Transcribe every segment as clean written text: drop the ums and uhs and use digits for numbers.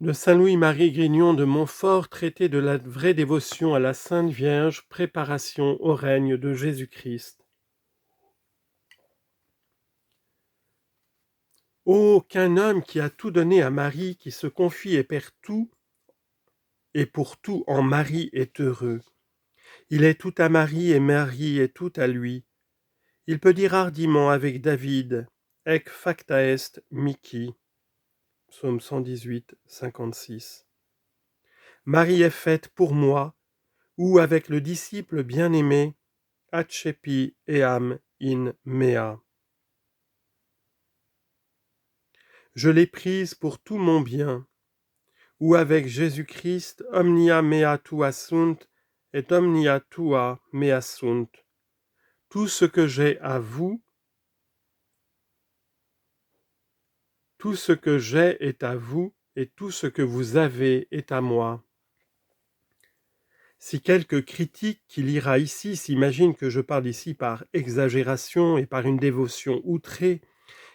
De Saint-Louis-Marie Grignon de Montfort, traité de la vraie dévotion à la Sainte Vierge, préparation au règne de Jésus-Christ. Oh, qu'un homme qui a tout donné à Marie, qui se confie et perd tout, et pour tout en Marie est heureux. Il est tout à Marie et Marie est tout à lui. Il peut dire hardiment avec David, Ec facta est mihi. Psaume 118, 56. Marie est faite pour moi, ou avec le disciple bien-aimé, Accepi eam in mea. Je l'ai prise pour tout mon bien, ou avec Jésus-Christ, omnia mea tua sunt, et omnia tua mea sunt. Tout ce que j'ai à vous, tout ce que j'ai est à vous, et tout ce que vous avez est à moi. Si quelque critique qui lira ici s'imagine que je parle ici par exagération et par une dévotion outrée,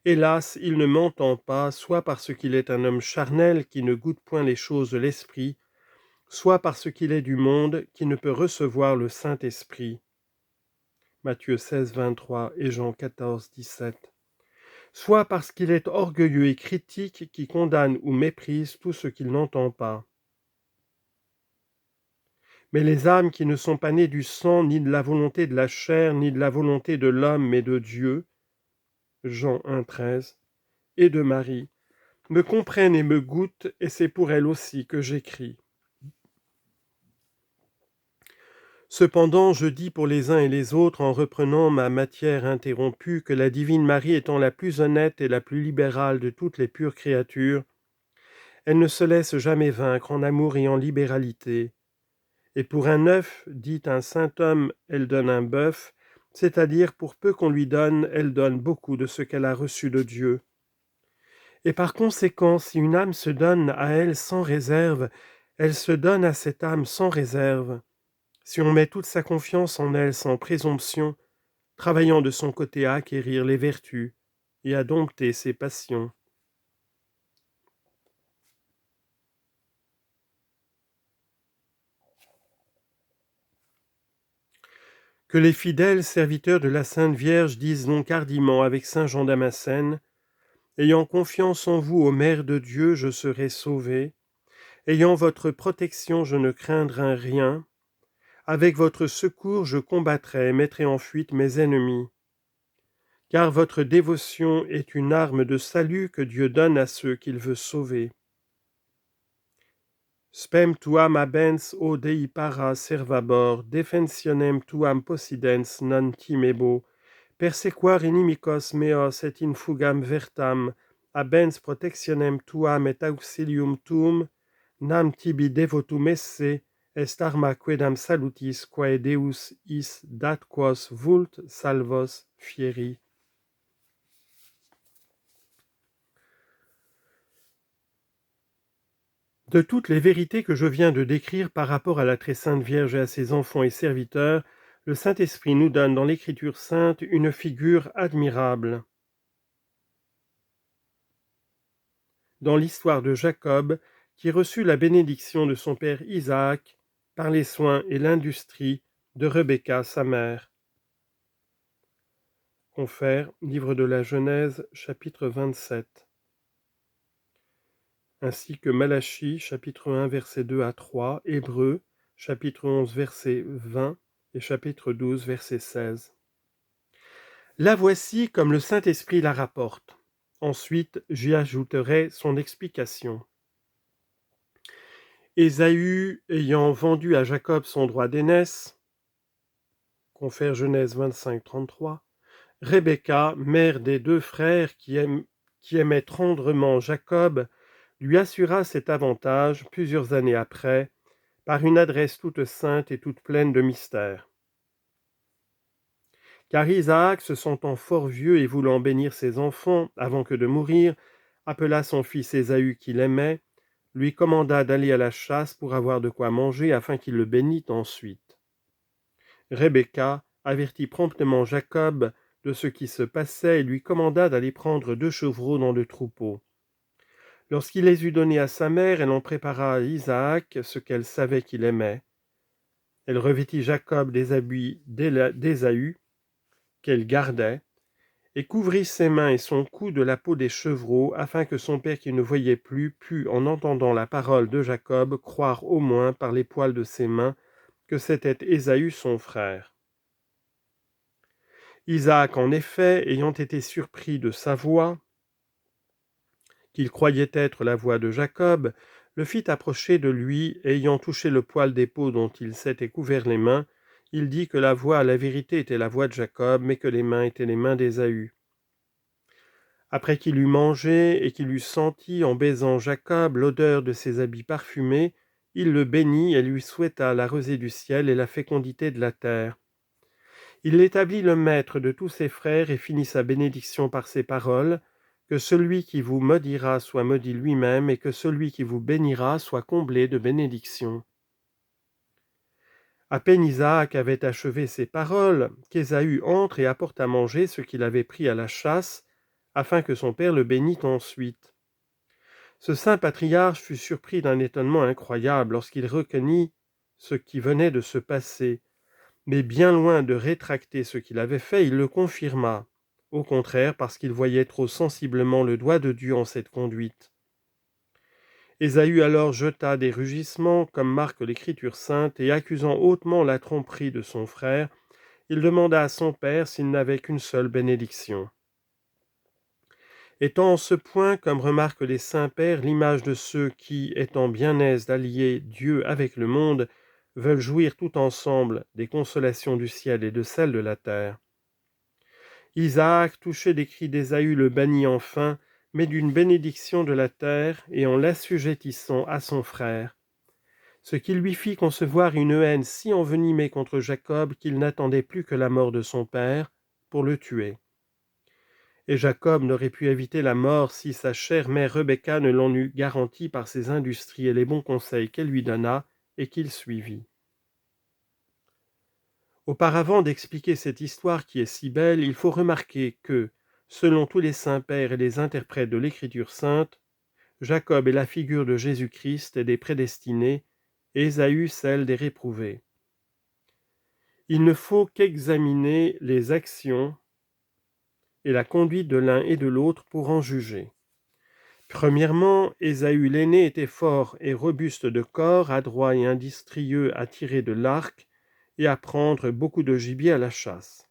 hélas, il ne m'entend pas, soit parce qu'il est un homme charnel qui ne goûte point les choses de l'esprit, soit parce qu'il est du monde qui ne peut recevoir le Saint-Esprit. Matthieu 16, 23 et Jean 14, 17. Soit parce qu'il est orgueilleux et critique qui condamne ou méprise tout ce qu'il n'entend pas. Mais les âmes qui ne sont pas nées du sang, ni de la volonté de la chair, ni de la volonté de l'homme, mais de Dieu, Jean 1, 13, et de Marie, me comprennent et me goûtent, et c'est pour elles aussi que j'écris. Cependant, je dis pour les uns et les autres, en reprenant ma matière interrompue, que la divine Marie étant la plus honnête et la plus libérale de toutes les pures créatures, elle ne se laisse jamais vaincre en amour et en libéralité. Et pour un œuf, dit un saint homme, elle donne un bœuf, c'est-à-dire pour peu qu'on lui donne, elle donne beaucoup de ce qu'elle a reçu de Dieu. Et par conséquent, si une âme se donne à elle sans réserve, elle se donne à cette âme sans réserve. Si on met toute sa confiance en elle sans présomption, travaillant de son côté à acquérir les vertus et à dompter ses passions. Que les fidèles serviteurs de la Sainte Vierge disent donc hardiment avec saint Jean Damascène, ayant confiance en vous, ô Mère de Dieu, je serai sauvé. Ayant votre protection, je ne craindrai rien. Avec votre secours, je combattrai et mettrai en fuite mes ennemis. Car votre dévotion est une arme de salut que Dieu donne à ceux qu'il veut sauver. Spem tuam abens o Dei para servabor, defensionem tuam possidens non timebo, persequar inimicos meos et in fugam vertam, abens protectionem tuam et auxilium tuum, nam tibi devotum esse, est arma quedam salutis quae Deus is dat quos vult salvos fieri. De toutes les vérités que je viens de décrire par rapport à la très sainte Vierge et à ses enfants et serviteurs, le Saint-Esprit nous donne dans l'Écriture sainte une figure admirable. Dans l'histoire de Jacob, qui reçut la bénédiction de son père Isaac par les soins et l'industrie de Rebecca, sa mère. Confère, livre de la Genèse, chapitre 27. Ainsi que Malachie, chapitre 1, versets 2 à 3, Hébreux, chapitre 11, verset 20 et chapitre 12, verset 16. La voici comme le Saint-Esprit la rapporte. Ensuite, j'y ajouterai son explication. Ésaü ayant vendu à Jacob son droit d'aînesse, confère Genèse 25, 33, Rebecca, mère des deux frères qui aimait tendrement Jacob, lui assura cet avantage plusieurs années après, par une adresse toute sainte et toute pleine de mystère. Car Isaac, se sentant fort vieux et voulant bénir ses enfants avant que de mourir, appela son fils Ésaü qu'il aimait, lui commanda d'aller à la chasse pour avoir de quoi manger afin qu'il le bénît ensuite. Rebecca avertit promptement Jacob de ce qui se passait et lui commanda d'aller prendre 2 chevreaux dans le troupeau. Lorsqu'il les eut donnés à sa mère, elle en prépara à Isaac ce qu'elle savait qu'il aimait. Elle revêtit Jacob des habits d'Ésaü, qu'elle gardait, et couvrit ses mains et son cou de la peau des chevreaux, afin que son père qui ne voyait plus pût, en entendant la parole de Jacob, croire au moins par les poils de ses mains que c'était Ésaü son frère. Isaac, en effet, ayant été surpris de sa voix, qu'il croyait être la voix de Jacob, le fit approcher de lui, et ayant touché le poil des peaux dont il s'était couvert les mains, il dit que la voix à la vérité était la voix de Jacob, mais que les mains étaient les mains d'Ésaü. Après qu'il eut mangé et qu'il eut senti en baisant Jacob l'odeur de ses habits parfumés, il le bénit et lui souhaita la rosée du ciel et la fécondité de la terre. Il l'établit le maître de tous ses frères et finit sa bénédiction par ces paroles: que celui qui vous maudira soit maudit lui-même, et que celui qui vous bénira soit comblé de bénédictions. À peine Isaac avait achevé ces paroles, qu'Ésaü entre et apporte à manger ce qu'il avait pris à la chasse, afin que son père le bénît ensuite. Ce saint patriarche fut surpris d'un étonnement incroyable lorsqu'il reconnut ce qui venait de se passer, mais bien loin de rétracter ce qu'il avait fait, il le confirma, au contraire parce qu'il voyait trop sensiblement le doigt de Dieu en cette conduite. Ésaü alors jeta des rugissements, comme marque l'Écriture sainte, et accusant hautement la tromperie de son frère, il demanda à son père s'il n'avait qu'une seule bénédiction. Étant en ce point, comme remarquent les saints pères, l'image de ceux qui, étant bien aises d'allier Dieu avec le monde, veulent jouir tout ensemble des consolations du ciel et de celles de la terre. Isaac, touché des cris d'Ésaü, le bannit enfin, mais d'une bénédiction de la terre, et en l'assujettissant à son frère, ce qui lui fit concevoir une haine si envenimée contre Jacob qu'il n'attendait plus que la mort de son père pour le tuer. Et Jacob n'aurait pu éviter la mort si sa chère mère Rebecca ne l'en eût garanti par ses industries et les bons conseils qu'elle lui donna et qu'il suivit. Auparavant d'expliquer cette histoire qui est si belle, il faut remarquer que, selon tous les saints pères et les interprètes de l'Écriture sainte, Jacob est la figure de Jésus-Christ et des prédestinés, et Ésaü celle des réprouvés. Il ne faut qu'examiner les actions et la conduite de l'un et de l'autre pour en juger. Premièrement, Ésaü l'aîné était fort et robuste de corps, adroit et industrieux à tirer de l'arc et à prendre beaucoup de gibier à la chasse.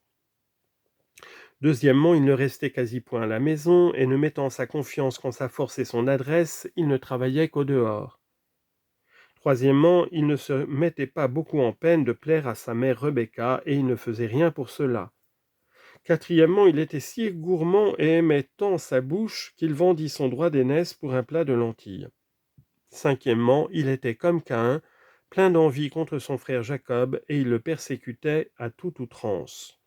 Deuxièmement, il ne restait quasi point à la maison, et ne mettant sa confiance qu'en sa force et son adresse, il ne travaillait qu'au dehors. Troisièmement, il ne se mettait pas beaucoup en peine de plaire à sa mère Rebecca, et il ne faisait rien pour cela. Quatrièmement, il était si gourmand et aimait tant sa bouche qu'il vendit son droit d'aînesse pour un plat de lentilles. Cinquièmement, il était comme Caïn, plein d'envie contre son frère Jacob, et il le persécutait à toute outrance.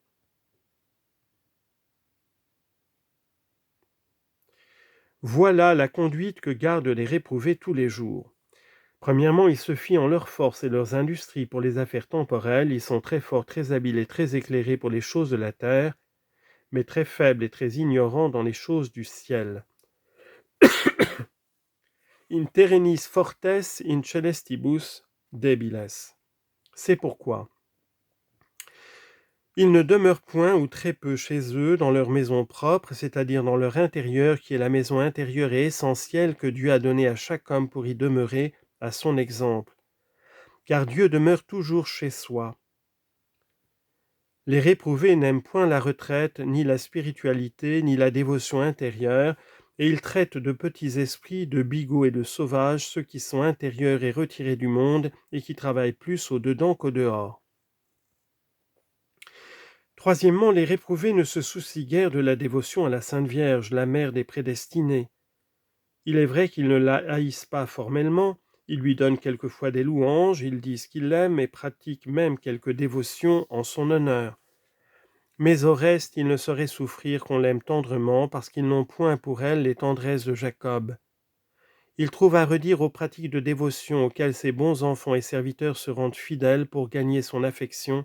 Voilà la conduite que gardent les réprouvés tous les jours. Premièrement, ils se fient en leurs forces et leurs industries pour les affaires temporelles, ils sont très forts, très habiles et très éclairés pour les choses de la terre, mais très faibles et très ignorants dans les choses du ciel. In terrenis fortes in celestibus debiles. C'est pourquoi ils ne demeurent point ou très peu chez eux dans leur maison propre, c'est-à-dire dans leur intérieur, qui est la maison intérieure et essentielle que Dieu a donnée à chaque homme pour y demeurer à son exemple. Car Dieu demeure toujours chez soi. Les réprouvés n'aiment point la retraite, ni la spiritualité, ni la dévotion intérieure, et ils traitent de petits esprits, de bigots et de sauvages ceux qui sont intérieurs et retirés du monde, et qui travaillent plus au-dedans qu'au dehors. Troisièmement, les réprouvés ne se soucient guère de la dévotion à la Sainte Vierge, la mère des prédestinés. Il est vrai qu'ils ne la haïssent pas formellement, ils lui donnent quelquefois des louanges, ils disent qu'ils l'aiment et pratiquent même quelques dévotions en son honneur. Mais au reste, ils ne sauraient souffrir qu'on l'aime tendrement parce qu'ils n'ont point pour elle les tendresses de Jacob. Ils trouvent à redire aux pratiques de dévotion auxquelles ces bons enfants et serviteurs se rendent fidèles pour gagner son affection,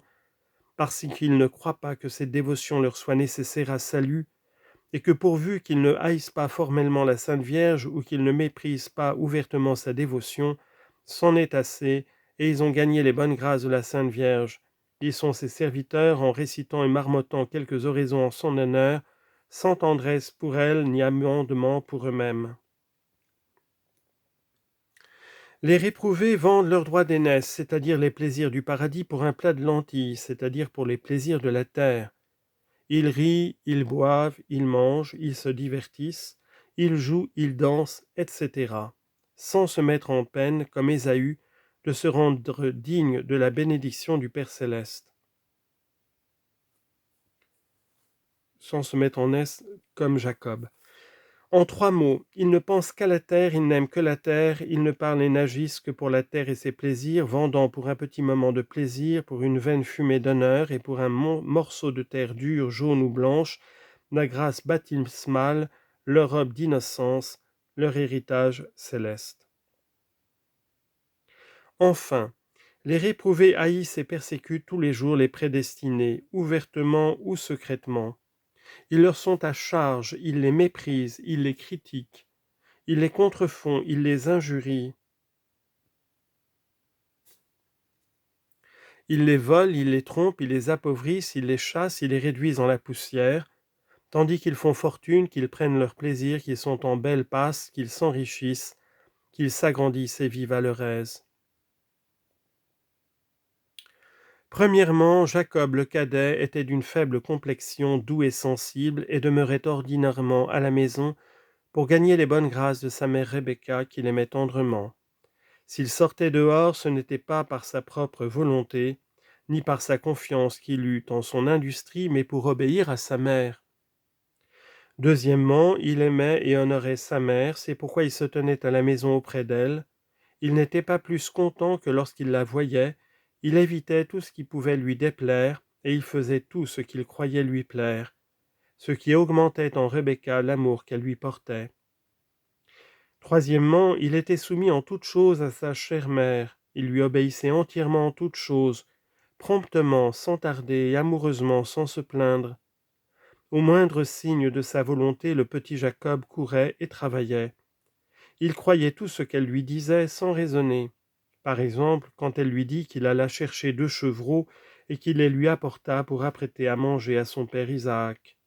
parce qu'ils ne croient pas que cette dévotion leur soit nécessaire à salut, et que pourvu qu'ils ne haïssent pas formellement la Sainte Vierge ou qu'ils ne méprisent pas ouvertement sa dévotion, c'en est assez, et ils ont gagné les bonnes grâces de la Sainte Vierge. Ils sont ses serviteurs en récitant et marmottant quelques oraisons en son honneur, sans tendresse pour elle ni amendement pour eux-mêmes. Les réprouvés vendent leurs droits d'aînesse, c'est-à-dire les plaisirs du paradis, pour un plat de lentilles, c'est-à-dire pour les plaisirs de la terre. Ils rient, ils boivent, ils mangent, ils se divertissent, ils jouent, ils dansent, etc., sans se mettre en peine, comme Ésaü, de se rendre digne de la bénédiction du Père céleste. Sans se mettre en aise, comme Jacob. En 3 mots, ils ne pensent qu'à la terre, ils n'aiment que la terre, ils ne parlent et n'agissent que pour la terre et ses plaisirs, vendant pour un petit moment de plaisir, pour une vaine fumée d'honneur et pour un morceau de terre dure, jaune ou blanche, la grâce baptismale, leur robe d'innocence, leur héritage céleste. Enfin, les réprouvés haïssent et persécutent tous les jours les prédestinés, ouvertement ou secrètement. Ils leur sont à charge, ils les méprisent, ils les critiquent, ils les contrefont, ils les injurient. Ils les volent, ils les trompent, ils les appauvrissent, ils les chassent, ils les réduisent en la poussière, tandis qu'ils font fortune, qu'ils prennent leur plaisir, qu'ils sont en belle passe, qu'ils s'enrichissent, qu'ils s'agrandissent et vivent à leur aise. Premièrement, Jacob le cadet était d'une faible complexion, doux et sensible, et demeurait ordinairement à la maison pour gagner les bonnes grâces de sa mère Rebecca, qu'il aimait tendrement. S'il sortait dehors, ce n'était pas par sa propre volonté, ni par sa confiance qu'il eut en son industrie, mais pour obéir à sa mère. Deuxièmement, il aimait et honorait sa mère, c'est pourquoi il se tenait à la maison auprès d'elle. Il n'était pas plus content que lorsqu'il la voyait, il évitait tout ce qui pouvait lui déplaire, et il faisait tout ce qu'il croyait lui plaire, ce qui augmentait en Rebecca l'amour qu'elle lui portait. Troisièmement, il était soumis en toutes choses à sa chère mère, il lui obéissait entièrement en toutes choses, promptement, sans tarder, et amoureusement, sans se plaindre. Au moindre signe de sa volonté, le petit Jacob courait et travaillait. Il croyait tout ce qu'elle lui disait sans raisonner. Par exemple, quand elle lui dit qu'il alla chercher 2 chevreaux et qu'il les lui apporta pour apprêter à manger à son père Isaac.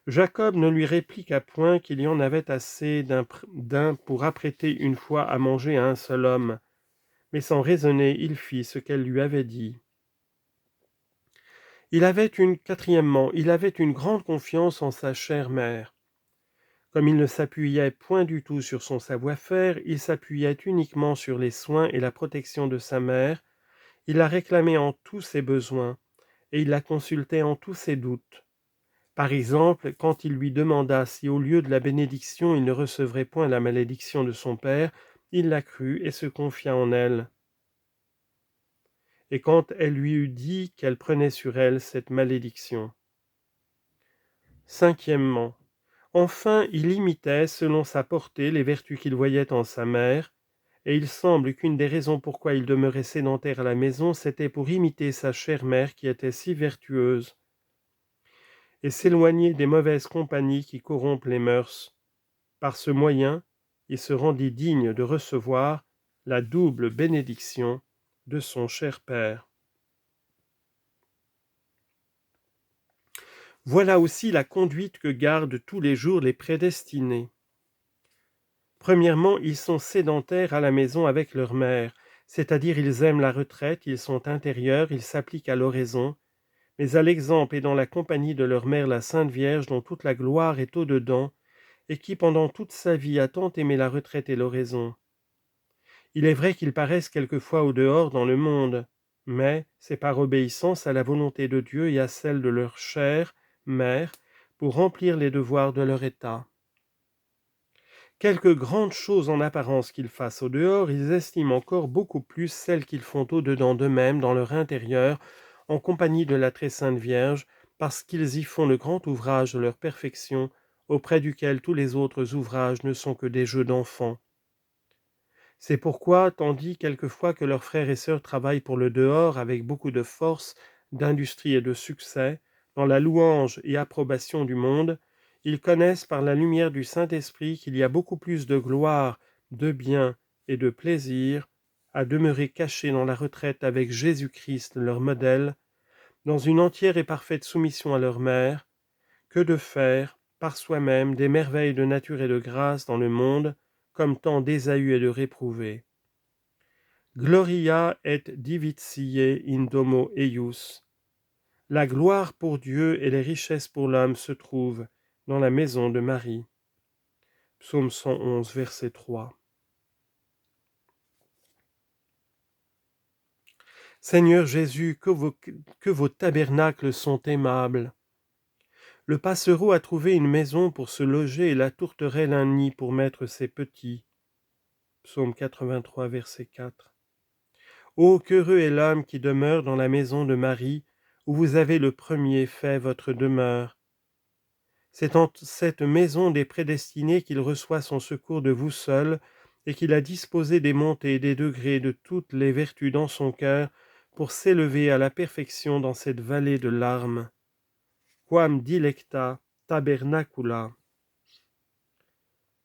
Jacob ne lui répliqua point qu'il y en avait assez d'un pour apprêter une fois à manger à un seul homme, mais sans raisonner, il fit ce qu'elle lui avait dit. Quatrièmement, il avait une grande confiance en sa chère mère. Comme il ne s'appuyait point du tout sur son savoir-faire, il s'appuyait uniquement sur les soins et la protection de sa mère, il la réclamait en tous ses besoins, et il la consultait en tous ses doutes. Par exemple, quand il lui demanda si au lieu de la bénédiction il ne recevrait point la malédiction de son père, il la crut et se confia en elle. Et quand elle lui eut dit qu'elle prenait sur elle cette malédiction. Cinquièmement, enfin il imitait, selon sa portée, les vertus qu'il voyait en sa mère, et il semble qu'une des raisons pourquoi il demeurait sédentaire à la maison, c'était pour imiter sa chère mère qui était si vertueuse, et s'éloigner des mauvaises compagnies qui corrompent les mœurs. Par ce moyen, il se rendit digne de recevoir la double bénédiction de son cher père. Voilà aussi la conduite que gardent tous les jours les prédestinés. Premièrement, ils sont sédentaires à la maison avec leur mère, c'est-à-dire ils aiment la retraite, ils sont intérieurs, ils s'appliquent à l'oraison, mais à l'exemple et dans la compagnie de leur mère la Sainte Vierge dont toute la gloire est au-dedans, et qui pendant toute sa vie a tant aimé la retraite et l'oraison. Il est vrai qu'ils paraissent quelquefois au dehors dans le monde, mais c'est par obéissance à la volonté de Dieu et à celle de leur chère mère pour remplir les devoirs de leur état. Quelque grandes choses en apparence qu'ils fassent au dehors, ils estiment encore beaucoup plus celles qu'ils font au-dedans d'eux-mêmes dans leur intérieur, en compagnie de la très sainte Vierge, parce qu'ils y font le grand ouvrage de leur perfection, auprès duquel tous les autres ouvrages ne sont que des jeux d'enfants. C'est pourquoi, tandis quelquefois que leurs frères et sœurs travaillent pour le dehors avec beaucoup de force, d'industrie et de succès, dans la louange et approbation du monde, ils connaissent par la lumière du Saint-Esprit qu'il y a beaucoup plus de gloire, de bien et de plaisir à demeurer cachés dans la retraite avec Jésus-Christ leur modèle, dans une entière et parfaite soumission à leur mère, que de faire, par soi-même, des merveilles de nature et de grâce dans le monde, comme tant d'Ésaü et de réprouvés. Gloria et divitiae in domo eius. La gloire pour Dieu et les richesses pour l'homme se trouvent dans la maison de Marie. Psaume 111, verset 3. Seigneur Jésus, que vos tabernacles sont aimables. Le passereau a trouvé une maison pour se loger et la tourterelle un nid pour mettre ses petits. Psaume 83, verset 4. Ô qu'heureux est l'homme qui demeure dans la maison de Marie, où vous avez le premier fait votre demeure. C'est en cette maison des prédestinés qu'il reçoit son secours de vous seul, et qu'il a disposé des montées et des degrés de toutes les vertus dans son cœur, pour s'élever à la perfection dans cette vallée de larmes. Quam dilecta tabernacula.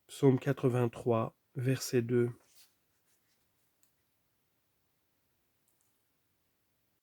Psaume 83, verset 2.